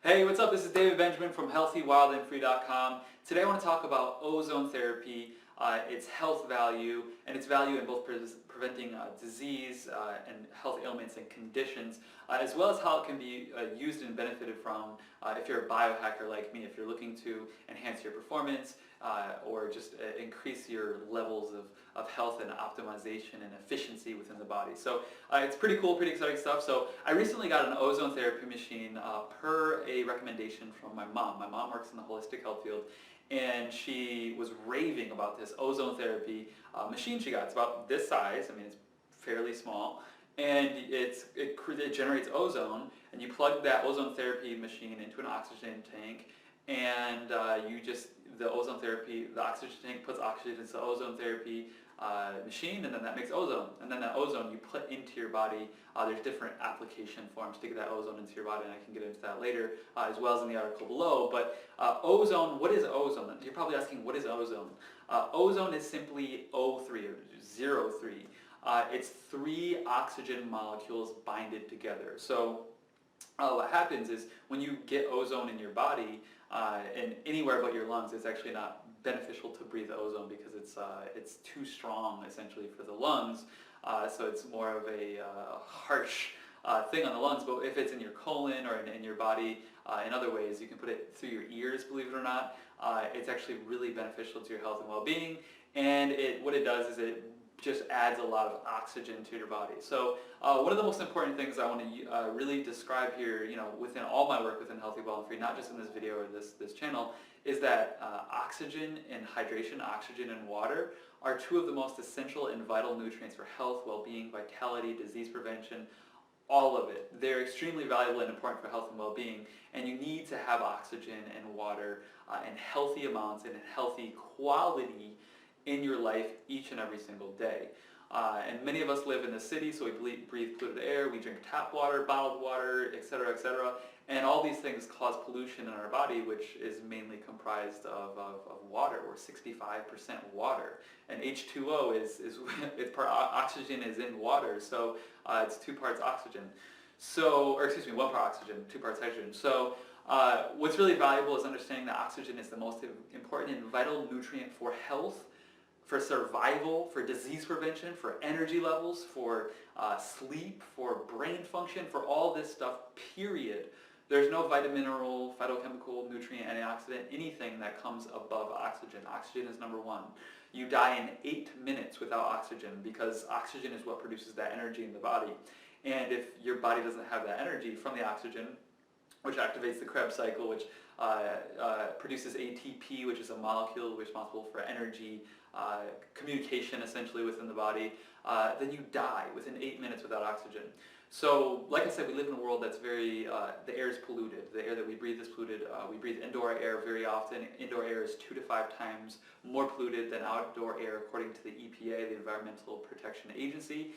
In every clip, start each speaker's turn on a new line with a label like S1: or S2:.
S1: Hey, what's up? This is David Benjamin from HealthyWildAndFree.com. Today I want to talk about ozone therapy, its health value, and its value in both preventing disease and health ailments and conditions, as well as how it can be used and benefited from if you're a biohacker like me, if you're looking to enhance your performance or just increase your levels of health and optimization and efficiency within the body. So it's pretty cool, pretty exciting stuff. So I recently got an ozone therapy machine per a recommendation from my mom. My mom works in the holistic health field, and she was raving about this ozone therapy machine she got. It's about this size. I mean, it's fairly small, and it generates ozone, and you plug that ozone therapy machine into an oxygen tank, and the oxygen tank puts oxygen into the ozone therapy machine, and then that makes ozone. And then that ozone you put into your body. There's different application forms to get that ozone into your body, and I can get into that later, as well as in the article below. But ozone, what is ozone? You're probably asking, what is ozone? Ozone is simply O3, or 03. It's 3 oxygen molecules binded together. So what happens is when you get ozone in your body, and anywhere but your lungs, it's actually not beneficial to breathe ozone because it's too strong essentially for the lungs. So it's more of a harsh thing on the lungs. But if it's in your colon or in your body in other ways, you can put it through your ears, believe it or not. It's actually really beneficial to your health and well-being. And what it does is it just adds a lot of oxygen to your body. So one of the most important things I want to really describe here, within all my work within Healthy, Well, and Free, not just in this video or this channel, is that oxygen and hydration, oxygen and water, are 2 of the most essential and vital nutrients for health, well-being, vitality, disease prevention, all of it. They're extremely valuable and important for health and well-being, and you need to have oxygen and water in healthy amounts and in healthy quality in your life each and every single day. And many of us live in the city, so we breathe polluted air, we drink tap water, bottled water, etc., etc. And all these things cause pollution in our body, which is mainly comprised of water. We're 65% water. And H2O oxygen is in water, so it's 2 parts oxygen. So, or excuse me, 1 part oxygen, 2 parts hydrogen. So what's really valuable is understanding that oxygen is the most important and vital nutrient for health, for survival, for disease prevention, for energy levels, for sleep, for brain function, for all this stuff, period. There's no vitamin, mineral, phytochemical, nutrient, antioxidant, anything that comes above oxygen. Oxygen is number 1. You die in 8 minutes without oxygen because oxygen is what produces that energy in the body. And if your body doesn't have that energy from the oxygen, which activates the Krebs cycle, which produces ATP, which is a molecule responsible for energy, communication essentially within the body, then you die within 8 minutes without oxygen. So, like I said, we live in a world that's very, the air is polluted. The air that we breathe is polluted. We breathe indoor air very often. Indoor air is 2 to 5 times more polluted than outdoor air, according to the EPA, the Environmental Protection Agency.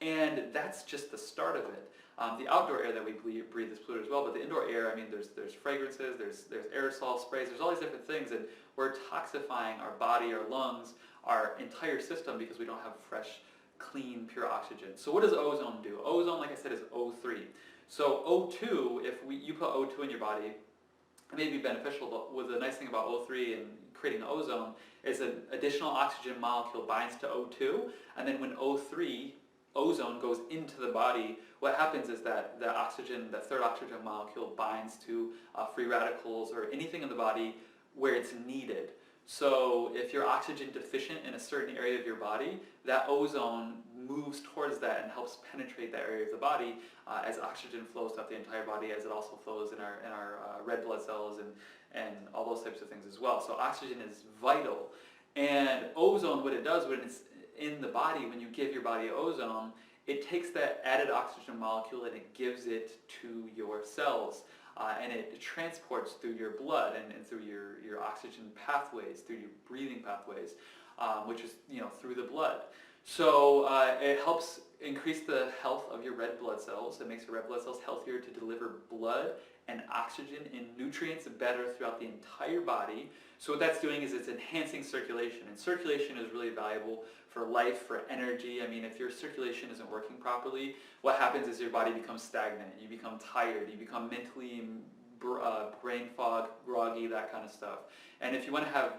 S1: And that's just the start of it. The outdoor air that we breathe is polluted as well, but the indoor air, I mean, there's fragrances, there's aerosol sprays, there's all these different things, and we're toxifying our body, our lungs, our entire system because we don't have fresh, clean, pure oxygen. So what does ozone do? Ozone, like I said, is O3. So O2, if you put O2 in your body, it may be beneficial, but the nice thing about O3 and creating ozone is an additional oxygen molecule binds to O2, and then when O3, ozone, goes into the body, what happens is that the oxygen, that 3rd oxygen molecule, binds to free radicals or anything in the body where it's needed. So if you're oxygen deficient in a certain area of your body, that ozone moves towards that and helps penetrate that area of the body as oxygen flows throughout the entire body, as it also flows in our red blood cells and all those types of things as well. So oxygen is vital. And ozone, what it does when it's in the body, when you give your body ozone, it takes that added oxygen molecule and it gives it to your cells. And it transports through your blood and through your oxygen pathways, through your breathing pathways, which is through the blood. So it helps increase the health of your red blood cells. It makes your red blood cells healthier to deliver blood and oxygen and nutrients better throughout the entire body. So what that's doing is it's enhancing circulation, and circulation is really valuable for life, for energy. I mean, if your circulation isn't working properly, what happens is your body becomes stagnant, you become tired, you become mentally that kind of stuff. And if you want to have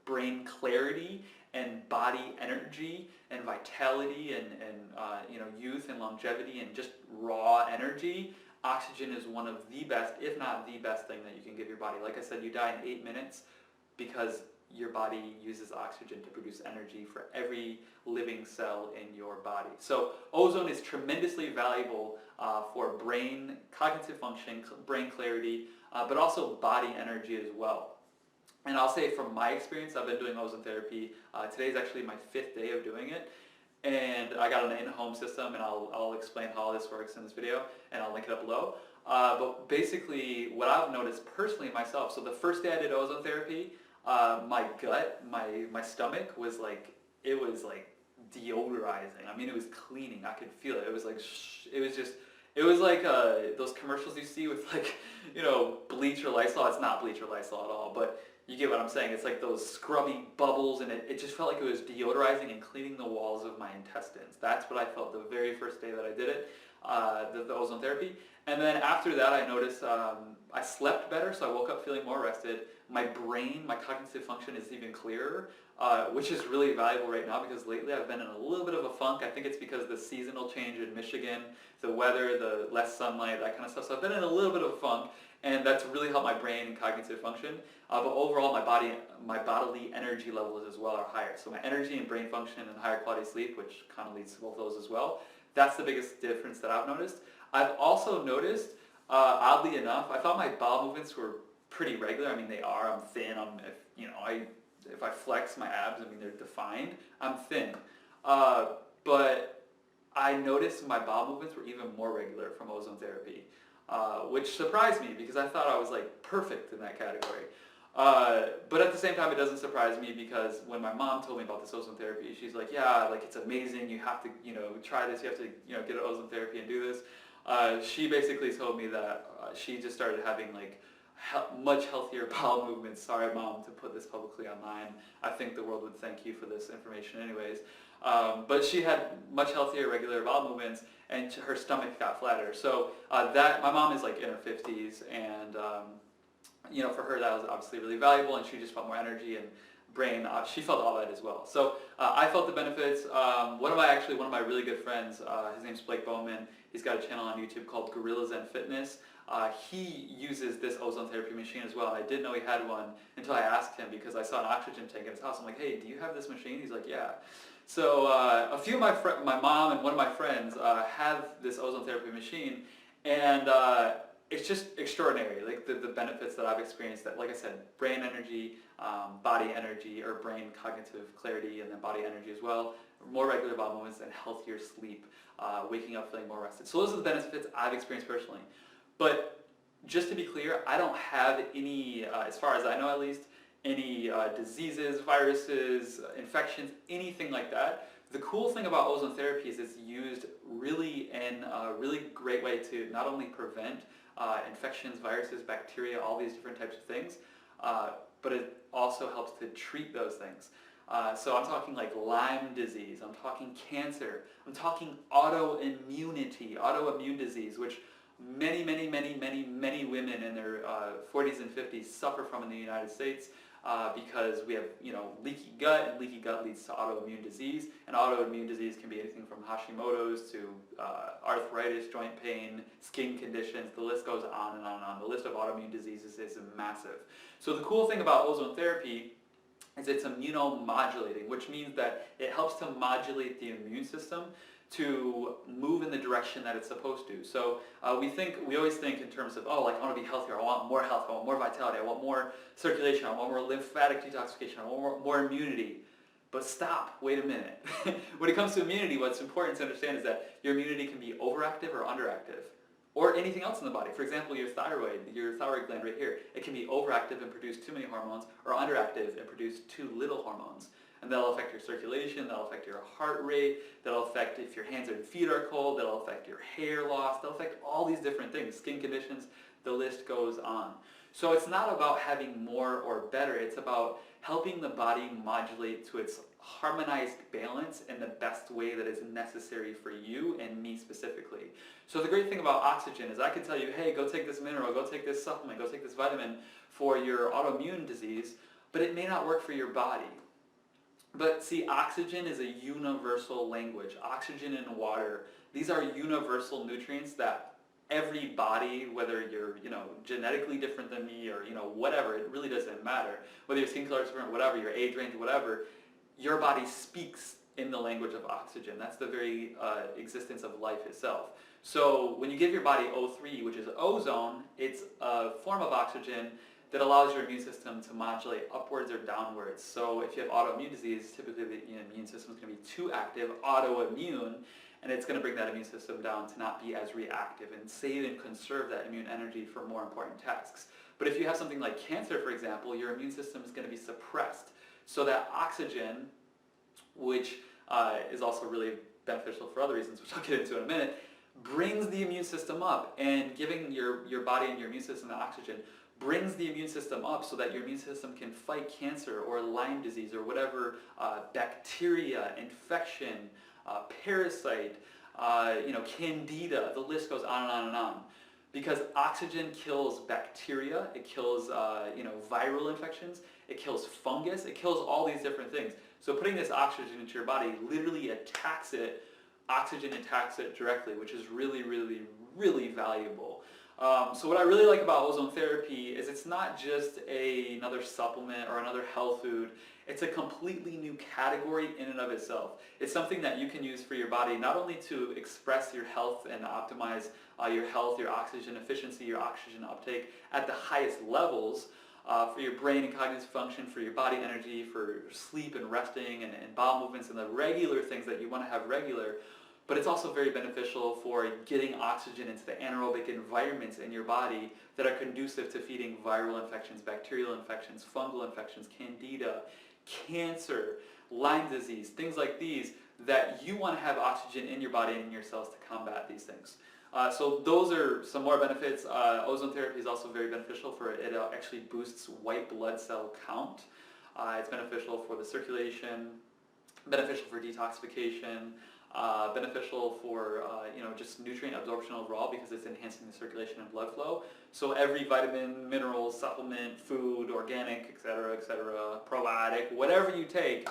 S1: brain clarity and body energy and vitality and youth and longevity and just raw energy, oxygen is one of the best, if not the best thing that you can give your body. Like I said, you die in 8 minutes because your body uses oxygen to produce energy for every living cell in your body. So ozone is tremendously valuable for brain cognitive function, brain clarity, but also body energy as well. And I'll say from my experience, I've been doing ozone therapy. Today is actually my 5th day of doing it. And I got an in-home system, and I'll explain how all this works in this video, and I'll link it up below. But basically, what I've noticed personally myself, so the first day I did ozone therapy, my gut, my stomach was like, it was like deodorizing. I mean, it was cleaning. I could feel it. It was like, it was like those commercials you see with like, bleach or Lysol. It's not bleach or Lysol at all, but you get what I'm saying. It's like those scrubby bubbles, and it just felt like it was deodorizing and cleaning the walls of my intestines. That's what I felt the very first day that I did it, the ozone therapy. And then after that, I noticed I slept better, so I woke up feeling more rested. My brain, my cognitive function is even clearer, which is really valuable right now because lately I've been in a little bit of a funk. I think it's because the seasonal change in Michigan, the weather, the less sunlight, that kind of stuff. So I've been in a little bit of a funk, and that's really helped my brain and cognitive function. But overall, my bodily energy levels as well are higher. So my energy and brain function and higher quality sleep, which kind of leads to both those as well. That's the biggest difference that I've noticed. I've also noticed, oddly enough, I thought my bowel movements were pretty regular. I mean, they are. I'm thin. If I flex my abs, I mean, they're defined. I'm thin. But I noticed my bowel movements were even more regular from ozone therapy, which surprised me because I thought I was like perfect in that category. But at the same time, it doesn't surprise me because when my mom told me about this ozone therapy, she's like, yeah, like it's amazing. You have to, try this. You have to, get an ozone therapy and do this. She basically told me that she just started having like much healthier bowel movements. Sorry, Mom, to put this publicly online. I think the world would thank you for this information anyways. But she had much healthier regular bowel movements, and her stomach got flatter. So my mom is like in her 50s, and for her that was obviously really valuable, and she just felt more energy and brain. She felt all that as well. So I felt the benefits. One of my really good friends, his name's Blake Bowman. He's got a channel on YouTube called Gorillas and Fitness. He uses this ozone therapy machine as well. I didn't know he had one until I asked him because I saw an oxygen tank in his house. I'm like, hey, do you have this machine? He's like, yeah. So a few of my mom and one of my friends have this ozone therapy machine, and it's just extraordinary. Like the benefits that I've experienced. That, like I said, brain energy, body energy, or brain cognitive clarity, and then body energy as well. More regular bowel movements and healthier sleep. Waking up feeling more rested. So those are the benefits I've experienced personally. But just to be clear, I don't have any, as far as I know at least, any diseases, viruses, infections, anything like that. The cool thing about ozone therapy is it's used really in a really great way to not only prevent infections, viruses, bacteria, all these different types of things, but it also helps to treat those things. So I'm talking like Lyme disease, I'm talking cancer, I'm talking autoimmune disease, which many women in their 40s and 50s suffer from in the United States because we have leaky gut, and leaky gut leads to autoimmune disease, and autoimmune disease can be anything from Hashimoto's to arthritis, joint pain, skin conditions. The list goes on and on and on. The list of autoimmune diseases is massive. So the cool thing about ozone therapy is it's immuno-modulating, which means that it helps to modulate the immune system to move in the direction that it's supposed to. So we always think in terms of, I want to be healthier, I want more health, I want more vitality, I want more circulation, I want more lymphatic detoxification, I want more immunity. But stop, wait a minute. When it comes to immunity, what's important to understand is that your immunity can be overactive or underactive, or anything else in the body. For example, your thyroid gland right here, it can be overactive and produce too many hormones, or underactive and produce too little hormones. And that'll affect your circulation, that'll affect your heart rate, that'll affect if your hands and feet are cold, that'll affect your hair loss, that'll affect all these different things, skin conditions. The list goes on. So it's not about having more or better, it's about helping the body modulate to its harmonized balance in the best way that is necessary for you and me specifically. So the great thing about oxygen is I can tell you, hey, go take this mineral, go take this supplement, go take this vitamin for your autoimmune disease, but it may not work for your body. But see, oxygen is a universal language. Oxygen and water, these are universal nutrients that every body, whether you're, genetically different than me or, whatever, it really doesn't matter. Whether your skin color is different, whatever, your age range, whatever, your body speaks in the language of oxygen. That's the very existence of life itself. So when you give your body O3, which is ozone, it's a form of oxygen that allows your immune system to modulate upwards or downwards. So if you have autoimmune disease, typically the immune system is going to be too active, autoimmune, and it's going to bring that immune system down to not be as reactive and save and conserve that immune energy for more important tasks. But if you have something like cancer, for example, your immune system is going to be suppressed. So that oxygen, which is also really beneficial for other reasons, which I'll get into in a minute, brings the immune system up, and giving your body and your immune system the oxygen brings the immune system up so that your immune system can fight cancer or Lyme disease or whatever bacteria, infection, parasite, candida, the list goes on and on and on. Because oxygen kills bacteria, it kills viral infections, it kills fungus, it kills all these different things. So putting this oxygen into your body literally attacks it, oxygen attacks it directly, which is really, really, really valuable. So what I really like about ozone therapy is it's not just another supplement or another health food. It's a completely new category in and of itself. It's something that you can use for your body, not only to express your health and optimize your health, your oxygen efficiency, your oxygen uptake at the highest levels, for your brain and cognitive function, for your body energy, for sleep and resting and bowel movements and the regular things that you want to have regular, but it's also very beneficial for getting oxygen into the anaerobic environments in your body that are conducive to feeding viral infections, bacterial infections, fungal infections, candida, cancer, Lyme disease, things like these that you want to have oxygen in your body and in your cells to combat these things. So those are some more benefits. Ozone therapy is also very beneficial for it. It actually boosts white blood cell count. It's beneficial for the circulation, beneficial for detoxification, beneficial for just nutrient absorption overall because it's enhancing the circulation and blood flow. So every vitamin, mineral, supplement, food, organic, etc., probiotic, whatever you take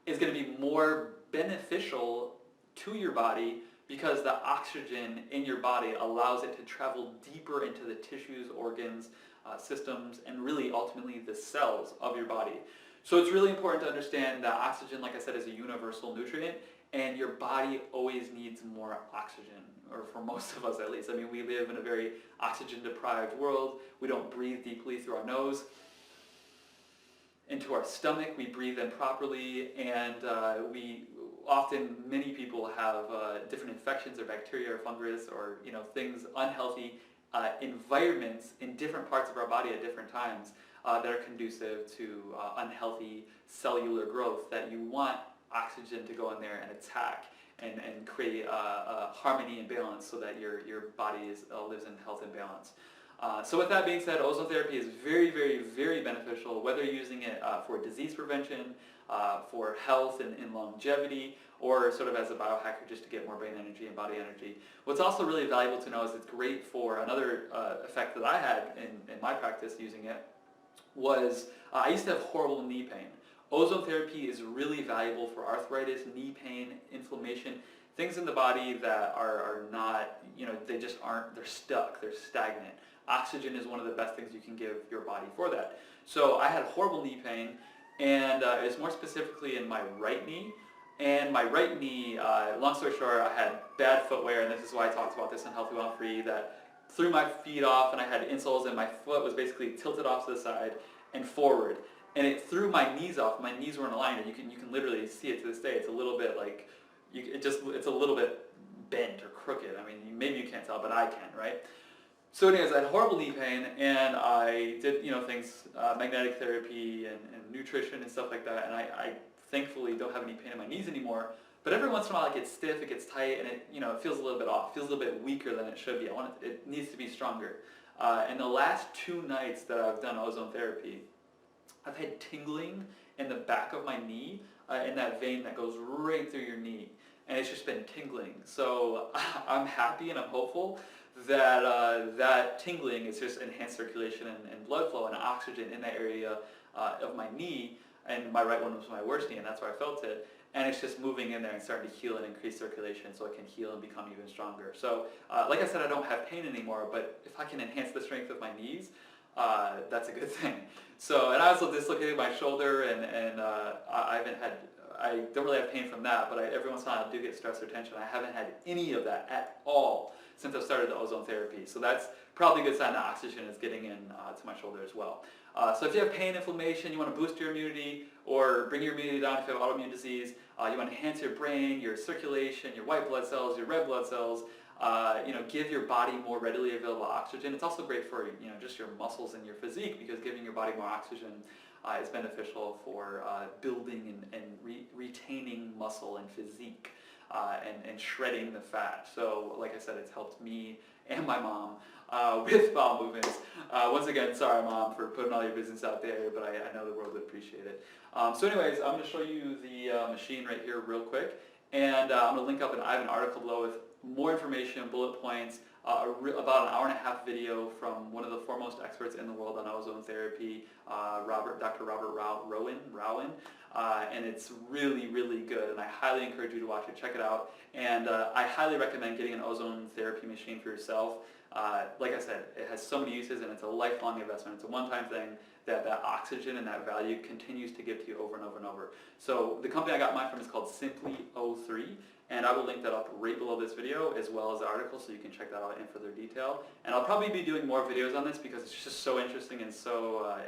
S1: is going to be more beneficial to your body because the oxygen in your body allows it to travel deeper into the tissues, organs, systems, and really ultimately the cells of your body. So it's really important to understand that oxygen, like I said, is a universal nutrient, and your body always needs more oxygen, or for most of us at least. I mean, we live in a very oxygen-deprived world. We don't breathe deeply through our nose into our stomach. We breathe in properly, and many people have different infections or bacteria or fungus or things, unhealthy environments in different parts of our body at different times that are conducive to unhealthy cellular growth that you want oxygen to go in there and attack and create harmony and balance so that your body lives in health and balance. So with that being said, ozone therapy is very, very, very beneficial, whether you're using it for disease prevention, for health and longevity, or sort of as a biohacker just to get more brain energy and body energy. What's also really valuable to know is it's great for another effect that I had in my practice using it was I used to have horrible knee pain. Ozone therapy is really valuable for arthritis, knee pain, inflammation, things in the body that are not, they just aren't, they're stuck, they're stagnant. Oxygen is one of the best things you can give your body for that. So I had horrible knee pain, and it was more specifically in my right knee. And my right knee, long story short, I had bad footwear, and this is why I talked about this on Healthy Well Free, that threw my feet off, and I had insoles, and my foot was basically tilted off to the side and forward. And it threw my knees off. My knees were in alignment. You can literally see it to this day. It's a little bit like, it's a little bit bent or crooked. I mean, maybe you can't tell, but I can, right? So anyways, I had horrible knee pain, and I did, things, magnetic therapy and nutrition and stuff like that, and I thankfully don't have any pain in my knees anymore. But every once in a while it gets stiff, it gets tight, and it feels a little bit off, feels a little bit weaker than it should be. It needs to be stronger. And the last 2 nights that I've done ozone therapy, I've had tingling in the back of my knee, in that vein that goes right through your knee. And it's just been tingling. So I'm happy and I'm hopeful that that tingling is just enhanced circulation and blood flow and oxygen in that area of my knee. And my right one was my worst knee, and that's where I felt it. And it's just moving in there and starting to heal and increase circulation so it can heal and become even stronger. So like I said, I don't have pain anymore, but if I can enhance the strength of my knees, that's a good thing. So, and I also dislocated my shoulder, and I don't really have pain from that, but every once in a while I do get stress or tension. I haven't had any of that at all since I've started the ozone therapy. So that's probably a good sign that oxygen is getting in to my shoulder as well. So if you have pain, inflammation, you want to boost your immunity or bring your immunity down if you have autoimmune disease, you want to enhance your brain, your circulation, your white blood cells, your red blood cells, give your body more readily available oxygen. It's also great for just your muscles and your physique, because giving your body more oxygen is beneficial for building and retaining muscle and physique and shredding the fat. So like I said, it's helped me and my mom with bowel movements. Once again, sorry Mom for putting all your business out there, but I know the world would appreciate it. So anyways, I'm going to show you the machine right here real quick, and I'm going to link up, and I have an article below with more information, bullet points, about an hour-and-a-half video from one of the foremost experts in the world on ozone therapy, Dr. Robert Rowan, and it's really, really good, and I highly encourage you to watch it. Check it out, and I highly recommend getting an ozone therapy machine for yourself. Like I said, it has so many uses, and it's a lifelong investment. It's a one-time thing that oxygen and that value continues to give to you over and over and over. So the company I got mine from is called Simply O3, and I will link that up right below this video as well as the article, so you can check that out in further detail. And I'll probably be doing more videos on this because it's just so interesting, and so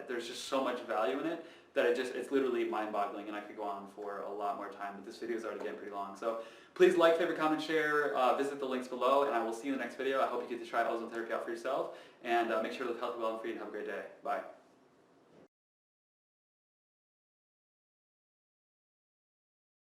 S1: there's just so much value in it that it's literally mind-boggling, and I could go on for a lot more time, but this video is already getting pretty long. So please like, favorite, comment, share, visit the links below, and I will see you in the next video. I hope you get to try ozone therapy out for yourself, and make sure to live healthy, well, and free, and have a great day. Bye.